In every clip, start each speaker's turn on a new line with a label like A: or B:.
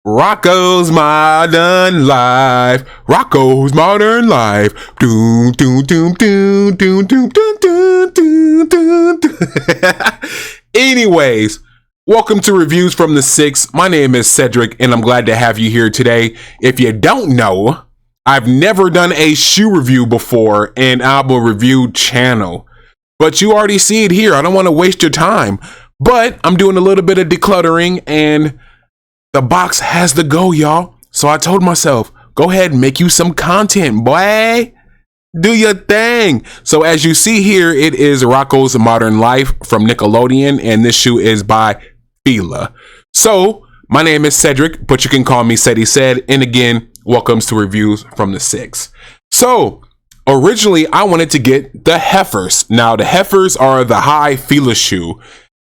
A: Rocko's Modern Life. Rocko's Modern Life. Doom, doom, doom, doom, doom, doom, doom, doom, doom, doom, doom. Anyways, welcome to Reviews from the 6. My name is Cedric, and I'm glad to have you here today. If you don't know, I've never done a shoe review before, and album review channel. But you already see it here. I don't want to waste your time. But I'm doing a little bit of decluttering, and the box has to go, y'all. So I told myself, go ahead and make you some content, boy. Do your thing. So as you see here, it is Rocko's Modern Life from Nickelodeon, and this shoe is by Fila. So my name is Cedric, but you can call me Ceddy Said. And again, welcome to Reviews from the 6. So originally, I wanted to get the Heifers. Now, the Heifers are the high Fila shoe.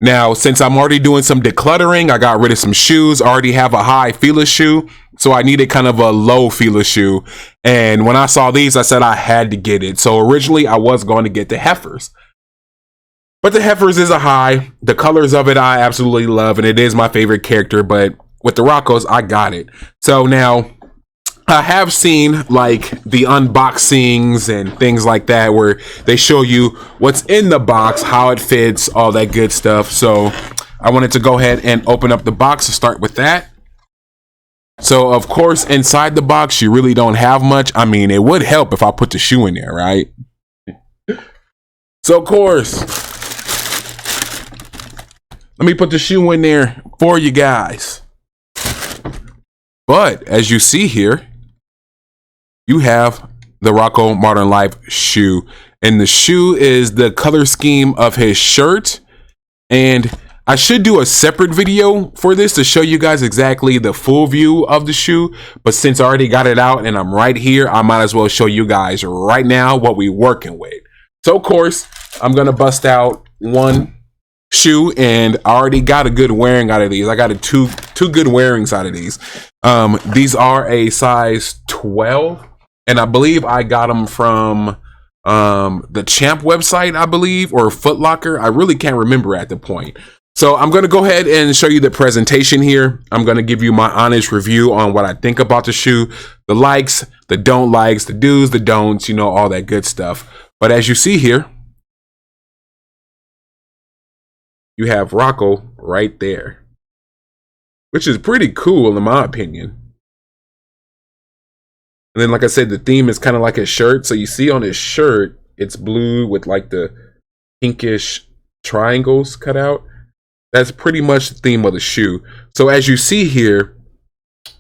A: Now, since I'm already doing some decluttering, I got rid of some shoes. I already have a high Fila shoe, so I needed kind of a low Fila shoe. And when I saw these, I said I had to get it. So originally, I was going to get the Heifers. But the Heifers is a high. The colors of it, I absolutely love, and it is my favorite character. But with the Rockos, I got it. So now, I have seen like the unboxings and things like that where they show you what's in the box, how it fits, all that good stuff. So I wanted to go ahead and open up the box to start with that. So of course, inside the box, you really don't have much. I mean, it would help if I put the shoe in there, right? So of course, let me put the shoe in there for you guys. But as you see here, you have the Rocko Modern Life shoe, and the shoe is the color scheme of his shirt. And I should do a separate video for this to show you guys exactly the full view of the shoe, but since I already got it out and I'm right here, I might as well show you guys right now what we're working with. So of course, I'm gonna bust out one shoe, and I already got a good wearing out of these. I got two good wearings out of these. These are a size 12. And I believe I got them from the Champ website, I believe, or Foot Locker. I really can't remember at the point. So I'm going to go ahead and show you the presentation here. I'm going to give you my honest review on what I think about the shoe, the likes, the don't likes, the do's, the don'ts, you know, all that good stuff. But as you see here, you have Rocko right there, which is pretty cool in my opinion. And then, like I said, the theme is kind of like his shirt. So you see on his shirt, it's blue with like the pinkish triangles cut out. That's pretty much the theme of the shoe. So as you see here,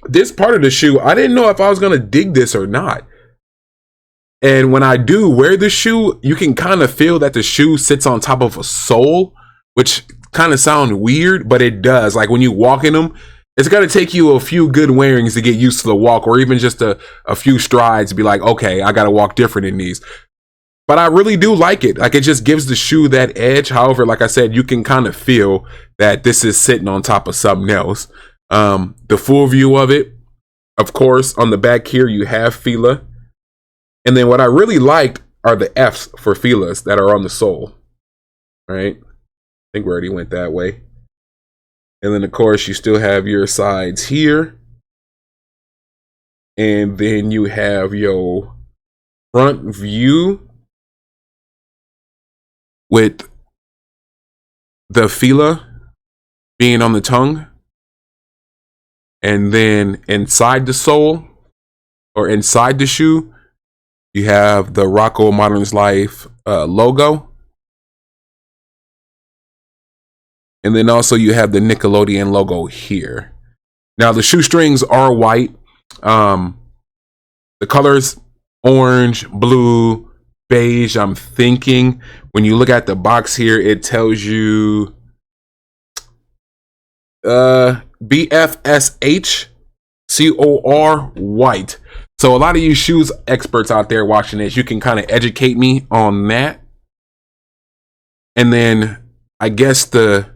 A: this part of the shoe, I didn't know if I was going to dig this or not. And when I do wear the shoe, you can kind of feel that the shoe sits on top of a sole, which kind of sounds weird, but it does. Like when you walk in them, it's going to take you a few good wearings to get used to the walk, or even just a few strides to be like, okay, I got to walk different in these. But I really do like it. Like, it just gives the shoe that edge. However, like I said, you can kind of feel that this is sitting on top of something else. The full view of it, of course, on the back here, you have Fila. And then what I really liked are the F's for Filas that are on the sole. Right? I think we already went that way. And then, of course, you still have your sides here. And then you have your front view with the Fila being on the tongue. And then inside the sole, or inside the shoe, you have the Rocko Modern Life logo. And then also you have the Nickelodeon logo here. Now the shoestrings are white. The colors orange, blue, beige. I'm thinking when you look at the box here, it tells you BFSH COR white. So a lot of you shoes experts out there watching this, you can kind of educate me on that. And then I guess the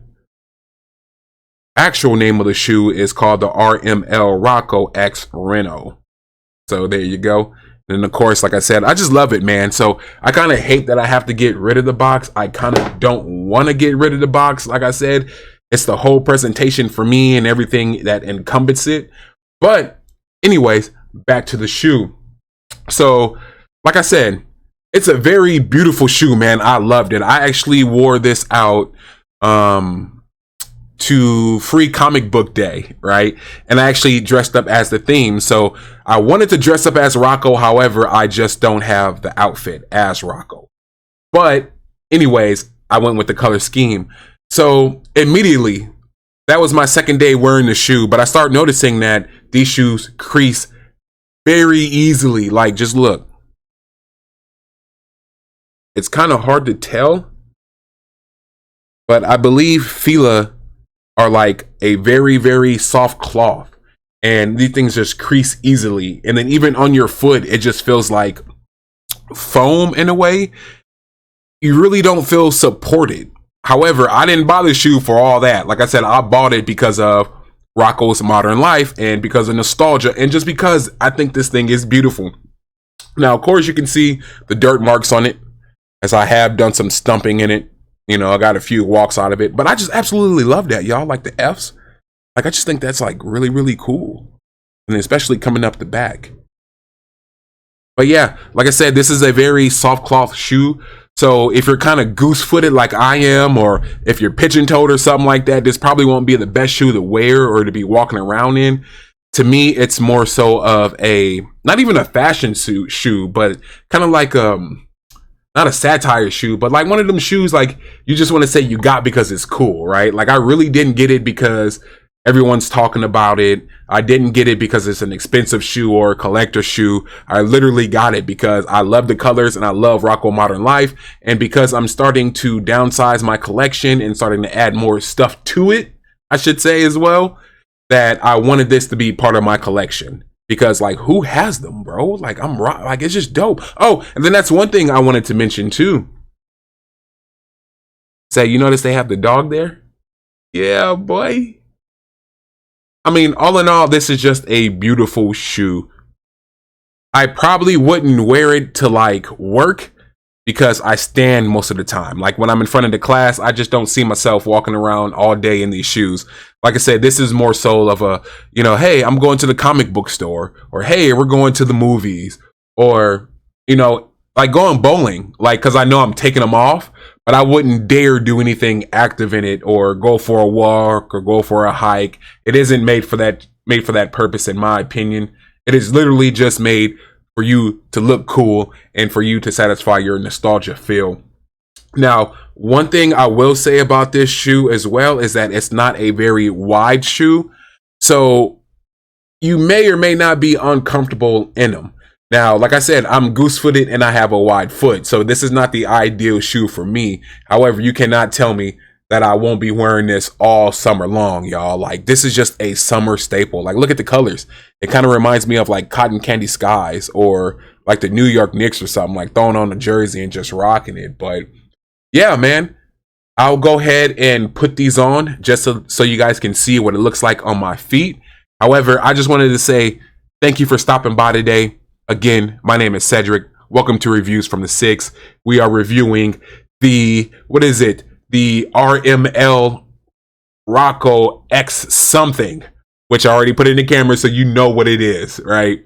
A: actual name of the shoe is called the RML Rocko X Renno. So there you go. And of course, like I said, I just love it, man. So I kind of hate that I have to get rid of the box. I kind of don't want to get rid of the box. Like I said, it's the whole presentation for me and everything that encompasses it. But anyways, back to the shoe. So, like I said, it's a very beautiful shoe, man. I loved it. I actually wore this out to Free Comic Book Day, right? And I actually dressed up as the theme. So I wanted to dress up as Rocko. However, I just don't have the outfit as Rocko. But anyways, I went with the color scheme. So immediately, that was my second day wearing the shoe. But I started noticing that these shoes crease very easily. Like, just look. It's kind of hard to tell. But I believe Fila are like a very, very soft cloth, and these things just crease easily. And then even on your foot, it just feels like foam in a way. You really don't feel supported. However, I didn't buy the shoe for all that. Like I said, I bought it because of Rocko's Modern Life and because of nostalgia, and just because I think this thing is beautiful. Now, of course, you can see the dirt marks on it, as I have done some stumping in it. You know, I got a few walks out of it, but I just absolutely love that, y'all. Like the F's. Like, I just think that's like really, really cool. And especially coming up the back. But yeah, like I said, this is a very soft cloth shoe. So if you're kind of goose footed like I am, or if you're pigeon toed or something like that, this probably won't be the best shoe to wear or to be walking around in. To me, it's more so of a, not even a fashion shoe, but kind of like not a satire shoe, but like one of them shoes like you just want to say you got because it's cool, right? Like, I really didn't get it because everyone's talking about it. I didn't get it because it's an expensive shoe or a collector shoe. I literally got it because I love the colors and I love Rocko Modern Life, and because I'm starting to downsize my collection and starting to add more stuff to it, I should say as well, that I wanted this to be part of my collection. Because, like, who has them, bro? Like, like, it's just dope. Oh, and then that's one thing I wanted to mention too. Say, you notice they have the dog there? Yeah, boy. I mean, all in all, this is just a beautiful shoe. I probably wouldn't wear it to like work because I stand most of the time. Like, when I'm in front of the class, I just don't see myself walking around all day in these shoes. Like I said, this is more so of a, you know, hey, I'm going to the comic book store, or hey, we're going to the movies, or, you know, like going bowling, like, because I know I'm taking them off, but I wouldn't dare do anything active in it or go for a walk or go for a hike. It isn't made for that purpose, in my opinion. It is literally just made for you to look cool and for you to satisfy your nostalgia feel. Now, one thing I will say about this shoe as well is that it's not a very wide shoe. So you may or may not be uncomfortable in them. Now, like I said, I'm goose-footed and I have a wide foot. So this is not the ideal shoe for me. However, you cannot tell me that I won't be wearing this all summer long, y'all. Like, this is just a summer staple. Like, look at the colors. It kind of reminds me of like Cotton Candy Skies or like the New York Knicks or something, like throwing on a jersey and just rocking it. But yeah, man, I'll go ahead and put these on just so you guys can see what it looks like on my feet. However, I just wanted to say thank you for stopping by today. Again, my name is Cedric. Welcome to Reviews from the 6. We are reviewing the, what is it? The RML Rocko X something, which I already put in the camera so you know what it is, right?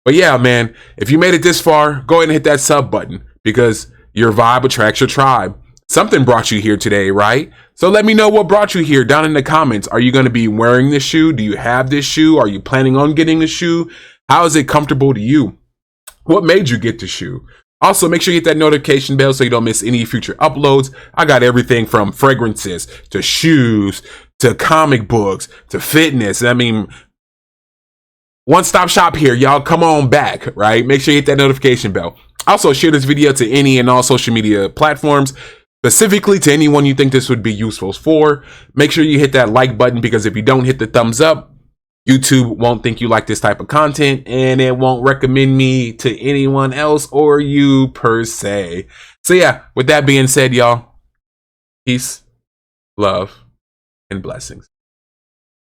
A: But yeah, man, if you made it this far, go ahead and hit that sub button because your vibe attracts your tribe. Something brought you here today, right? So let me know what brought you here down in the comments. Are you going to be wearing this shoe? Do you have this shoe? Are you planning on getting the shoe? How is it comfortable to you? What made you get the shoe? Also, make sure you hit that notification bell so you don't miss any future uploads. I got everything from fragrances to shoes to comic books to fitness. I mean, one-stop shop here, y'all. Come on back, right? Make sure you hit that notification bell. Also, share this video to any and all social media platforms, specifically to anyone you think this would be useful for. Make sure you hit that like button because if you don't hit the thumbs up, YouTube won't think you like this type of content and it won't recommend me to anyone else or you per se. So yeah, with that being said, y'all, peace, love, and blessings.